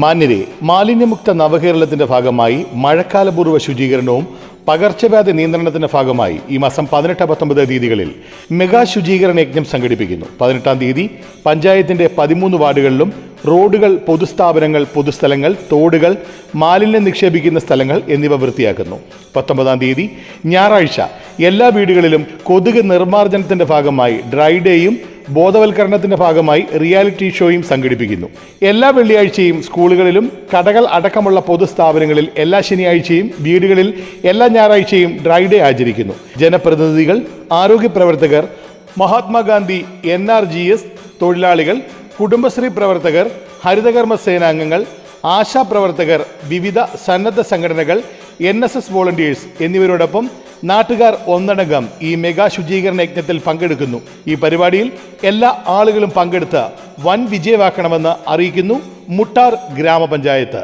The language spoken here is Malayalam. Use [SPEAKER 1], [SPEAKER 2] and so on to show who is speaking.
[SPEAKER 1] മാന്യരെ, മാലിന്യമുക്ത നവകേരളത്തിന്റെ ഭാഗമായി മഴക്കാലപൂർവ്വ ശുചീകരണവും പകർച്ചവ്യാധി നിയന്ത്രണത്തിന്റെ ഭാഗമായി ഈ മാസം 18-19 തീയതികളിൽ മെഗാ ശുചീകരണ യജ്ഞം സംഘടിപ്പിക്കുന്നു. 18-ാം തീയതി പഞ്ചായത്തിന്റെ 13 വാർഡുകളിലും റോഡുകൾ, പൊതുസ്ഥാപനങ്ങൾ, പൊതുസ്ഥലങ്ങൾ, തോടുകൾ, മാലിന്യം നിക്ഷേപിക്കുന്ന സ്ഥലങ്ങൾ എന്നിവ വൃത്തിയാക്കുന്നു. 19-ാം തീയതി ഞായറാഴ്ച എല്ലാ വീടുകളിലും കൊതുക് നിർമ്മാർജ്ജനത്തിന്റെ ഭാഗമായി ഡ്രൈ ഡേയും ബോധവൽക്കരണത്തിന്റെ ഭാഗമായി റിയാലിറ്റി ഷോയും സംഘടിപ്പിക്കുന്നു. എല്ലാ വെള്ളിയാഴ്ചയും സ്കൂളുകളിലും കടകൾ അടക്കമുള്ള പൊതുസ്ഥാപനങ്ങളിൽ എല്ലാ ശനിയാഴ്ചയും, വീടുകളിൽ എല്ലാ ഞായറാഴ്ചയും ഡ്രൈ ഡേ ആചരിക്കുന്നു. ജനപ്രതിനിധികൾ, ആരോഗ്യ പ്രവർത്തകർ, മഹാത്മാഗാന്ധി NRGS തൊഴിലാളികൾ, കുടുംബശ്രീ പ്രവർത്തകർ, ഹരിതകർമ്മ സേനാംഗങ്ങൾ, ആശാപ്രവർത്തകർ, വിവിധ സന്നദ്ധ സംഘടനകൾ, NSS വോളണ്ടിയേഴ്സ് എന്നിവരോടൊപ്പം നാട്ടുകാർ ഒന്നടങ്കം ഈ മെഗാ ശുചീകരണ യജ്ഞത്തിൽ പങ്കെടുക്കുന്നു. ഈ പരിപാടിയിൽ എല്ലാ ആളുകളും പങ്കെടുത്ത് വൻ വിജയമാക്കണമെന്ന് അറിയിക്കുന്നു മുട്ടാർ ഗ്രാമപഞ്ചായത്ത്.